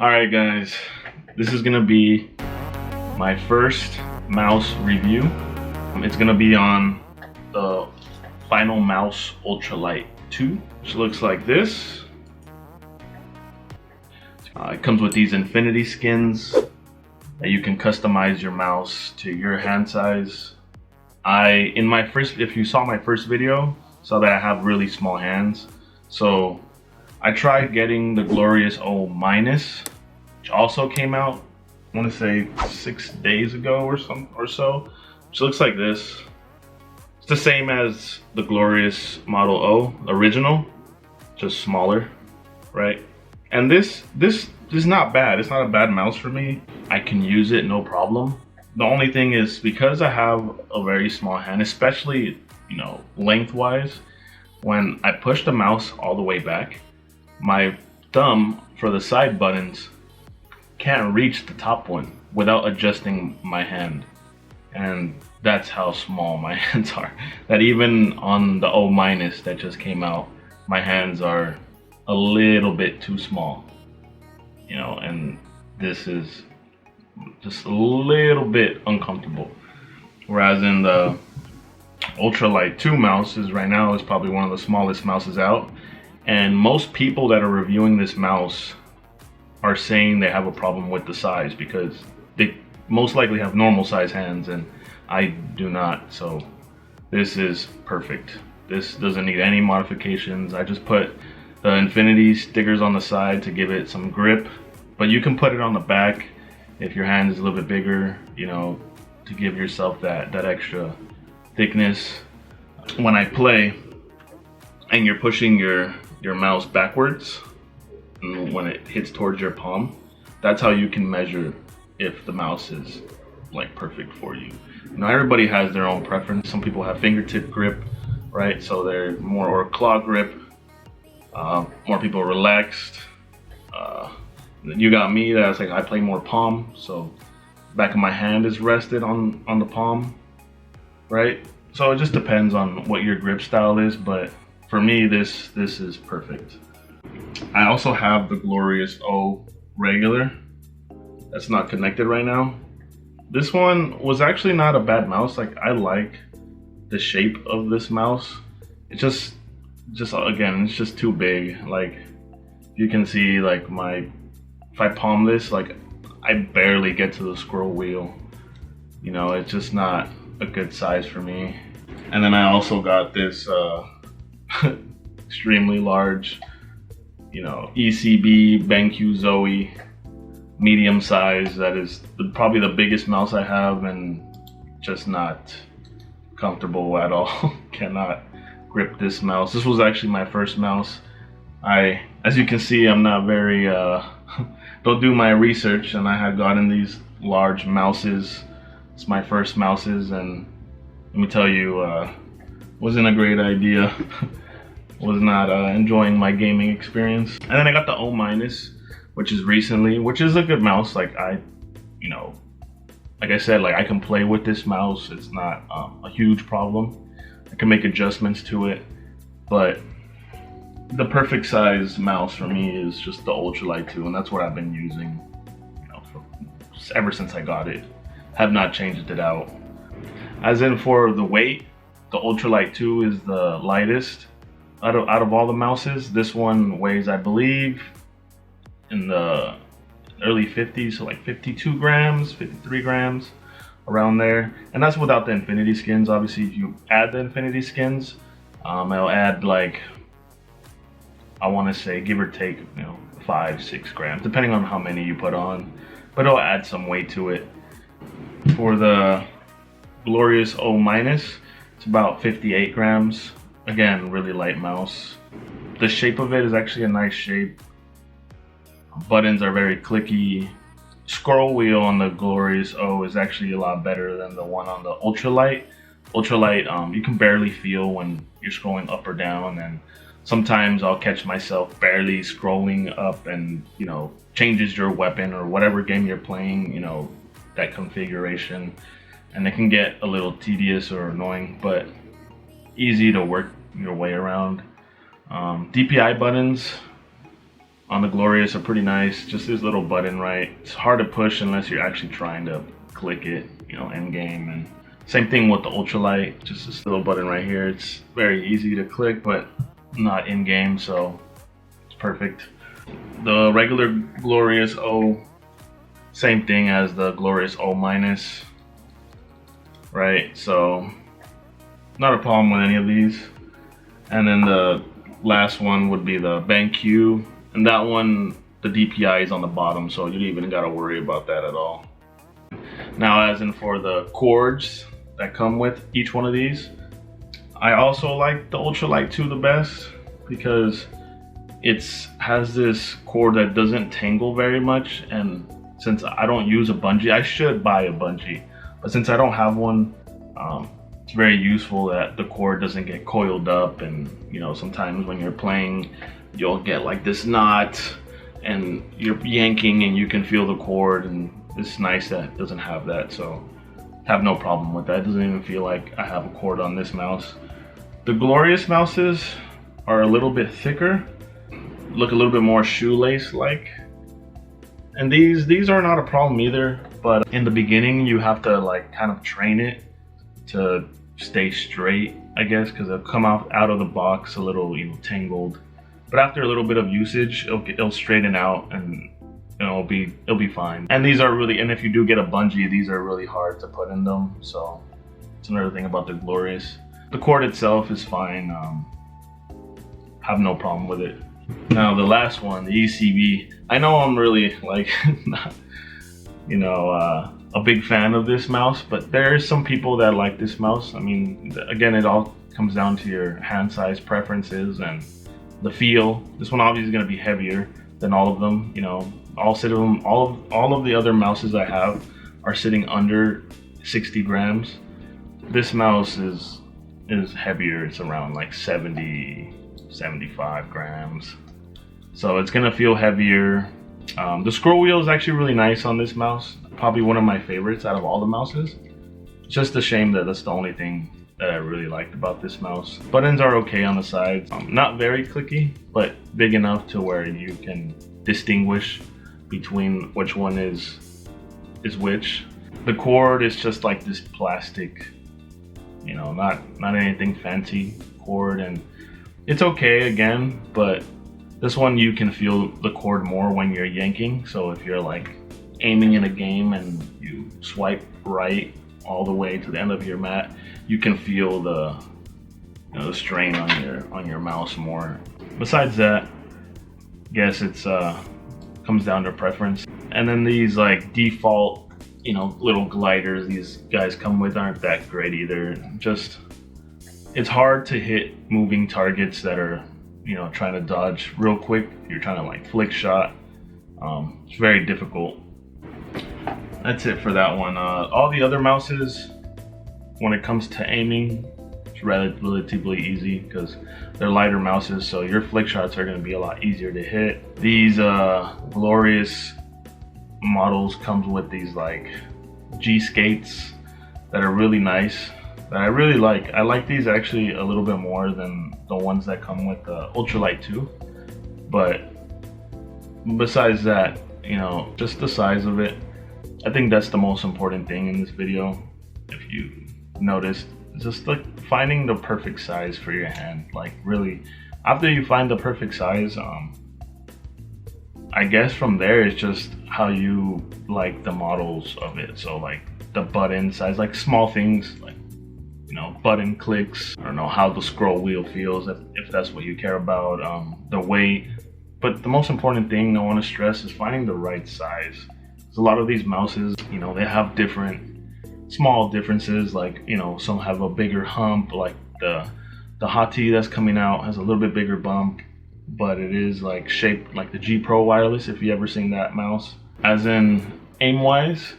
Alright guys, this is gonna be my first mouse review. It's gonna be on the Finalmouse Ultralight 2, which looks like this. It comes with these infinity skins that you can customize your mouse to your hand size. If you saw my first video, saw that I have really small hands. So I tried getting the Glorious O-, which also came out, I want to say 6 days ago or so, which looks like this. It's the same as the Glorious Model O original, just smaller, right? And this is not bad. It's not a bad mouse for me. I can use it no problem. The only thing is, because I have a very small hand, especially lengthwise, when I push the mouse all the way back, my thumb for the side buttons can't reach the top one without adjusting my hand. And that's how small my hands are. That even on the O- that just came out, my hands are a little bit too small. And this is just a little bit uncomfortable. Whereas in the Ultralight 2 mouse right now is probably one of the smallest mouses out. And most people that are reviewing this mouse are saying they have a problem with the size because they most likely have normal size hands and I do not. So this is perfect. This doesn't need any modifications. I just put the infinity stickers on the side to give it some grip, but you can put it on the back if your hand is a little bit bigger, to give yourself that extra thickness. When I play and you're pushing your mouse backwards, and when it hits towards your palm, that's how you can measure if the mouse is like perfect for you. Now everybody has their own preference. Some people have fingertip grip, right? So they're more, or claw grip. More people are relaxed. You got me, that's like I play more palm, so back of my hand is rested on the palm, right? So it just depends on what your grip style is, but for me, this is perfect. I also have the Glorious O regular that's not connected right now. This one was actually not a bad mouse. Like, I like the shape of this mouse. It's just again, it's just too big. Like, you can see, like, if I palm this, like, I barely get to the scroll wheel. It's just not a good size for me. And then I also got this extremely large, ECB BenQ Zoe medium size. That is probably the biggest mouse I have, and just not comfortable at all. Cannot grip this mouse. This was actually my first mouse. As you can see, I'm not very don't do my research, and I had gotten these large mouses. It's my first mouses, and let me tell you, wasn't a great idea. Was not enjoying my gaming experience. And then I got the O-, which is a good mouse. Like, like I said, like, I can play with this mouse. It's not a huge problem. I can make adjustments to it, but the perfect size mouse for me is just the Ultralight 2, and that's what I've been using, ever since I got it. Have not changed it out. As in, for the weight, the Ultralight 2 is the lightest out of all the mouses. This one weighs, I believe, in the early 50s, so like 52 grams, 53 grams, around there. And that's without the infinity skins. Obviously, if you add the infinity skins, it'll add, like, I want to say, give or take, 5-6 grams, depending on how many you put on, but it'll add some weight to it. For the Glorious O-, it's about 58 grams. Again, really light mouse. The shape of it is actually a nice shape. Buttons are very clicky. Scroll wheel on the Glorious O is actually a lot better than the one on the Ultralight. Ultralight, you can barely feel when you're scrolling up or down, and sometimes I'll catch myself barely scrolling up, and changes your weapon or whatever game you're playing, that configuration, and it can get a little tedious or annoying, but easy to work your way around. DPI buttons, on the Glorious are pretty nice. Just this little button, right? It's hard to push unless you're actually trying to click it, you know, in game. And same thing with the Ultralight, just this little button right here. It's very easy to click, but not in game, so it's perfect. The regular Glorious O, same thing as the Glorious O minus, right? So not a problem with any of these. And then the last one would be the BenQ, and that one, the DPI is on the bottom, so you don't even gotta worry about that at all. Now, as in for the cords that come with each one of these, I also like the Ultralight 2 the best because it has this cord that doesn't tangle very much, and since I don't use a bungee, I should buy a bungee, but since I don't have one, it's very useful that the cord doesn't get coiled up. And you know, sometimes when you're playing, you'll get like this knot and you're yanking and you can feel the cord, and it's nice that it doesn't have that, so have no problem with that. It doesn't even feel like I have a cord on this mouse. The Glorious mouses are a little bit thicker, look a little bit more shoelace like, and these are not a problem either, but in the beginning you have to like kind of train it to stay straight, I guess, because it'll come out of the box a little, you know, tangled, but after a little bit of usage it'll straighten out, and it'll be fine. And these are really, and if you do get a bungee, these are really hard to put in them, so it's another thing about the Glorious. The cord itself is fine, have no problem with it. Now the last one, the ECB, I know I'm really like not, you know, a big fan of this mouse, but there's some people that like this mouse. I mean, again, it all comes down to your hand size preferences and the feel. This one obviously is going to be heavier than all of them, you know. All of the other mouses I have are sitting under 60 grams. This mouse is heavier. It's around like 75 grams, so it's gonna feel heavier. The scroll wheel is actually really nice on this mouse, probably one of my favorites out of all the mouses. It's just a shame that that's the only thing that I really liked about this mouse. Buttons are okay on the sides, not very clicky, but big enough to where you can distinguish between which one is which. The cord is just like this plastic, you know, not anything fancy cord, and it's okay again, but this one you can feel the cord more when you're yanking. So if you're like aiming in a game and you swipe right all the way to the end of your mat, you can feel the, you know, the strain on your mouse more. Besides that, I guess it's comes down to preference. And then these like default, you know, little gliders these guys come with aren't that great either. Just, it's hard to hit moving targets that are, you know, trying to dodge real quick. You're trying to like flick shot. It's very difficult. That's it for that one. All the other mouses, when it comes to aiming, it's relatively easy because they're lighter mouses, so your flick shots are going to be a lot easier to hit. These Glorious models comes with these like G skates that are really nice, that I really like. I like these actually a little bit more than the ones that come with the Ultralight 2. But besides that, you know, just the size of it, I think that's the most important thing in this video. If you noticed, just like finding the perfect size for your hand. Like really, after you find the perfect size, I guess from there it's just how you like the models of it. So like the button size, like small things like, you know, button clicks. I don't know how the scroll wheel feels, if that's what you care about. The weight. But the most important thing I want to stress is finding the right size. Because a lot of these mouses, you know, they have different small differences. Like, you know, some have a bigger hump, like the Hati that's coming out has a little bit bigger bump, but it is like shaped like the G Pro wireless, if you ever seen that mouse. As in aim wise,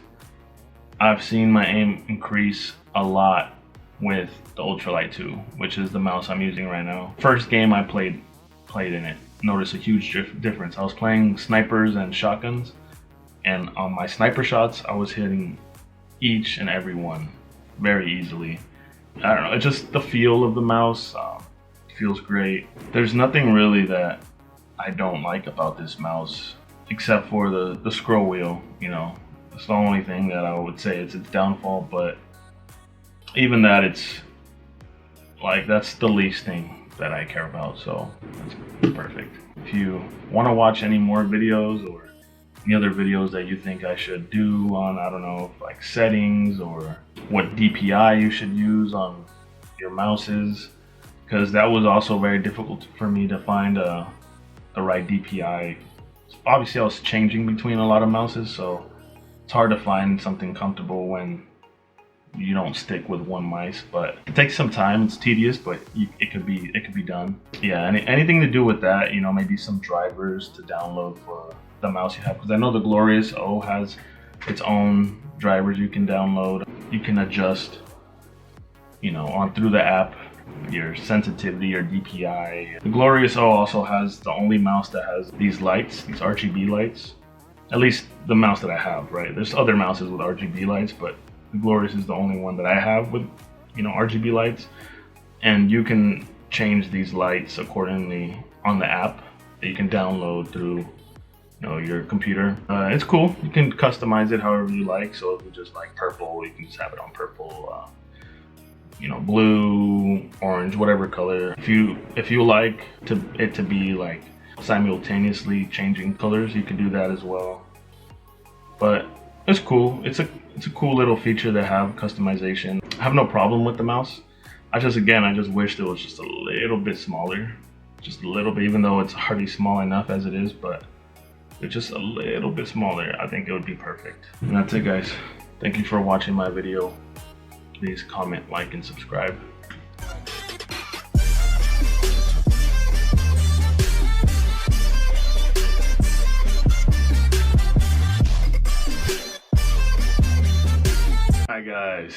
I've seen my aim increase a lot with the Ultralight 2, which is the mouse I'm using right now. First game I played in it, noticed a huge difference. I was playing snipers and shotguns, and on my sniper shots I was hitting each and every one very easily. I don't know, it's just the feel of the mouse feels great. There's nothing really that I don't like about this mouse, except for the scroll wheel. You know, that's the only thing that I would say it's its downfall. But even that, it's like that's the least thing that I care about. So that's perfect. If you want to watch any more videos or any other videos that you think I should do on, I don't know, like settings or what DPI you should use on your mouses, because that was also very difficult for me to find the right DPI. Obviously I was changing between a lot of mouses, so it's hard to find something comfortable when you don't stick with one mice. But it takes some time, it's tedious, but it could be done. Yeah, anything to do with that, you know, maybe some drivers to download for the mouse you have, because I know the Glorious O has its own drivers you can download. You can adjust, you know, on through the app, your sensitivity, your DPI. The Glorious O also has the only mouse that has these lights, these RGB lights. At least the mouse that I have, right? There's other mouses with RGB lights, but the Glorious is the only one that I have with, you know, RGB lights. And you can change these lights accordingly on the app that you can download through, you know, your computer. It's cool. You can customize it however you like. So if you just like purple, you can just have it on purple. You know, blue, orange, whatever color. If you like it to be like simultaneously changing colors, you can do that as well. But it's cool. It's a cool little feature to have, customization. I have no problem with the mouse. I just wished it was just a little bit smaller, just a little bit, even though it's already small enough as it is, but it's just a little bit smaller. I think it would be perfect. And that's it, guys. Thank you for watching my video. Please comment, like, and subscribe. Hi guys.